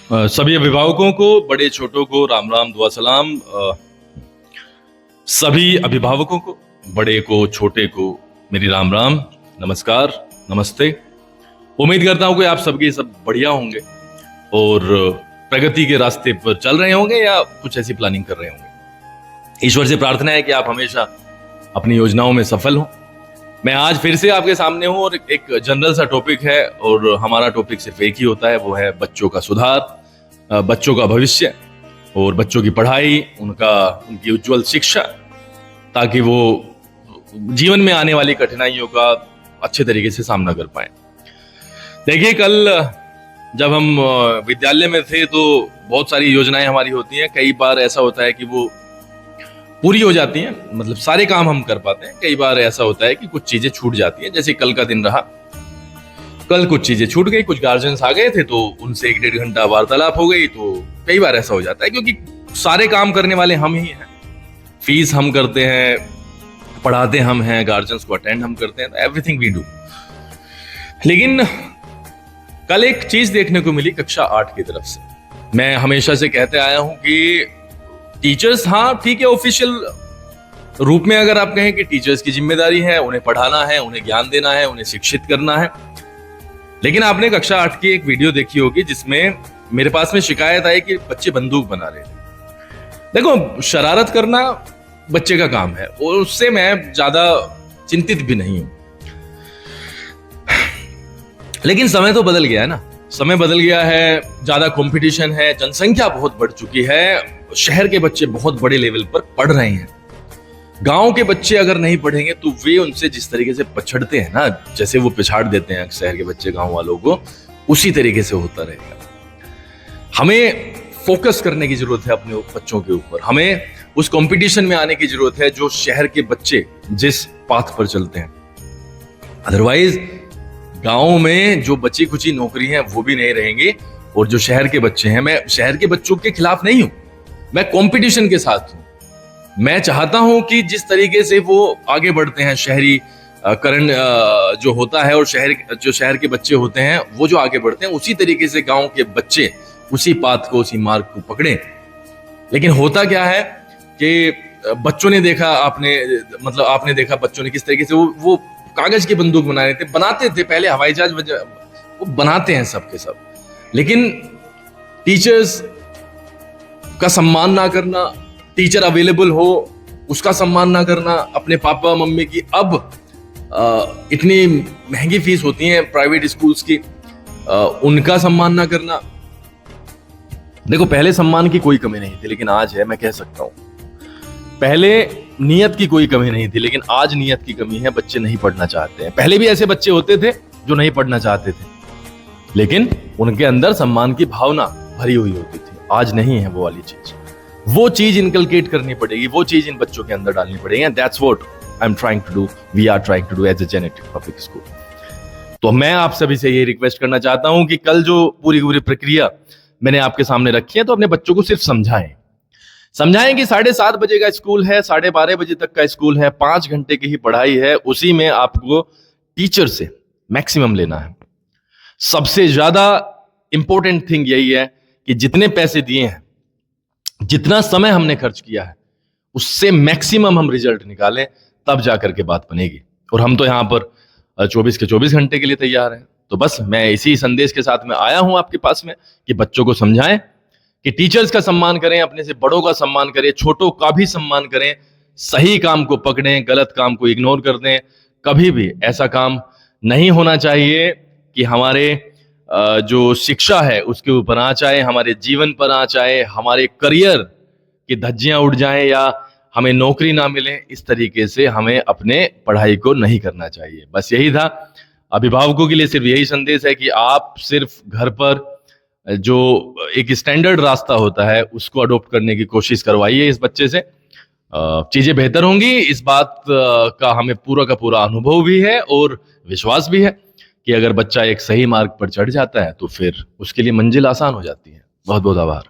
सभी अभिभावकों को, बड़े छोटों को राम राम दुआ सलाम। सभी अभिभावकों को, बड़े को छोटे को मेरी राम राम, नमस्कार, नमस्ते। उम्मीद करता हूं कि आप सबके सब बढ़िया होंगे और प्रगति के रास्ते पर चल रहे होंगे या कुछ ऐसी प्लानिंग कर रहे होंगे। ईश्वर से प्रार्थना है कि आप हमेशा अपनी योजनाओं में सफल हों। मैं आज फिर से आपके सामने हूं और एक जनरल सा टॉपिक है और हमारा टॉपिक सिर्फ एक ही होता है, वो है बच्चों का सुधार, बच्चों का भविष्य और बच्चों की पढ़ाई, उनकी उज्जवल शिक्षा, ताकि वो जीवन में आने वाली कठिनाइयों का अच्छे तरीके से सामना कर पाए। देखिए, कल जब हम विद्यालय में थे तो बहुत सारी योजनाएं हमारी होती हैं। कई बार ऐसा होता है कि वो पूरी हो जाती हैं, मतलब सारे काम हम कर पाते हैं। कई बार ऐसा होता है कि कुछ चीजें छूट जाती हैं। जैसे कल का दिन रहा, कल कुछ चीजें छूट गई, कुछ गार्जियंस आ गए थे तो उनसे 1-1.5 घंटा वार्तालाप हो गई। तो कई बार ऐसा हो जाता है क्योंकि सारे काम करने वाले हम ही हैं, फीस हम करते हैं, पढ़ाते हम हैं, गार्जियंस को अटेंड हम करते हैं, एवरीथिंग वी डू। लेकिन कल एक चीज देखने को मिली कक्षा 8 की तरफ से। मैं हमेशा से कहते आया हूं कि टीचर्स, हाँ ठीक है, ऑफिशियल रूप में अगर आप कहें कि टीचर्स की जिम्मेदारी है, उन्हें पढ़ाना है, उन्हें ज्ञान देना है, उन्हें शिक्षित करना है। लेकिन आपने कक्षा 8 की एक वीडियो देखी होगी जिसमें मेरे पास में शिकायत आई कि बच्चे बंदूक बना रहे थे। देखो, शरारत करना बच्चे का काम है और उससे मैं ज्यादा चिंतित भी नहीं हूं। लेकिन समय तो बदल गया है ना, समय बदल गया है, ज्यादा कंपटीशन है, जनसंख्या बहुत बढ़ चुकी है, शहर के बच्चे बहुत बड़े लेवल पर पढ़ रहे हैं। गांव के बच्चे अगर नहीं पढ़ेंगे तो वे उनसे जिस तरीके से पछड़ते हैं ना, जैसे वो पिछाड़ देते हैं शहर के बच्चे गांव वालों को, उसी तरीके से होता रहेगा। हमें फोकस करने की जरूरत है अपने बच्चों के ऊपर। हमें उस कंपटीशन में आने की जरूरत है जो शहर के बच्चे जिस पाथ पर चलते हैं। अदरवाइज गांव में जो बची खुची नौकरी है वो भी नहीं रहेंगी और जो शहर के बच्चे हैं, मैं शहर के बच्चों के खिलाफ नहीं हूं, मैं कंपटीशन के साथ हूं। मैं चाहता हूं कि जिस तरीके से वो आगे बढ़ते हैं, शहरीकरण जो होता है और शहर के बच्चे होते हैं वो जो आगे बढ़ते हैं, उसी तरीके से गांव के बच्चे उसी पाथ को, उसी मार्ग को पकड़े। लेकिन होता क्या है कि बच्चों ने देखा, आपने देखा बच्चों ने किस तरीके से वो कागज की बंदूक बनाते थे। पहले हवाई जहाज वो बनाते हैं सब के सब। लेकिन टीचर्स का सम्मान ना करना, टीचर अवेलेबल हो उसका सम्मान ना करना, अपने पापा मम्मी की अब इतनी महंगी फीस होती है प्राइवेट स्कूल्स की, उनका सम्मान ना करना। देखो, पहले सम्मान की कोई कमी नहीं थी, लेकिन आज है, मैं कह सकता हूं। पहले नियत की कोई कमी नहीं थी, लेकिन आज नियत की कमी है। बच्चे नहीं पढ़ना चाहते हैं। पहले भी ऐसे बच्चे होते थे जो नहीं पढ़ना चाहते थे, लेकिन उनके अंदर सम्मान की भावना भरी हुई होती थी। आज नहीं है वो वाली चीज। वो चीज इनकलकेट करनी पड़ेगी, वो चीज इन बच्चों के अंदर डालनी पड़ेगी। And that's what I am trying to do, we are trying to do as a genetic public school. तो मैं आप सभी से ये रिक्वेस्ट करना चाहता हूं कि कल जो पूरी प्रक्रिया मैंने आपके सामने रखी है, तो अपने बच्चों को सिर्फ समझाएं कि 7:30 बजे का स्कूल है, 12:30 बजे तक का स्कूल है, 5 घंटे की ही पढ़ाई है, उसी में आपको टीचर से मैक्सिमम लेना है। सबसे ज्यादा इंपॉर्टेंट थिंग यही है कि जितने पैसे दिए हैं, जितना समय हमने खर्च किया है, उससे मैक्सिमम हम रिजल्ट निकालें, तब जाकर के बात बनेगी। और हम तो यहां पर 24 के 24 घंटे के लिए तैयार हैं। तो बस मैं इसी संदेश के साथ में आया हूं आपके पास में कि बच्चों को समझाएं कि टीचर्स का सम्मान करें, अपने से बड़ों का सम्मान करें, छोटों का भी सम्मान करें, सही काम को पकड़ें, गलत काम को इग्नोर कर दें। कभी भी ऐसा काम नहीं होना चाहिए कि हमारे जो शिक्षा है उसके ऊपर आंच आए, हमारे जीवन पर आंच आए, हमारे करियर की धज्जियां उड़ जाएं या हमें नौकरी ना मिले। इस तरीके से हमें अपने पढ़ाई को नहीं करना चाहिए। बस यही था। अभिभावकों के लिए सिर्फ यही संदेश है कि आप सिर्फ घर पर जो एक स्टैंडर्ड रास्ता होता है उसको अडॉप्ट करने की कोशिश करवाइए इस बच्चे से। चीजें बेहतर होंगी, इस बात का हमें पूरा का पूरा अनुभव भी है और विश्वास भी है कि अगर बच्चा एक सही मार्ग पर चढ़ जाता है तो फिर उसके लिए मंजिल आसान हो जाती है। बहुत बहुत आभार।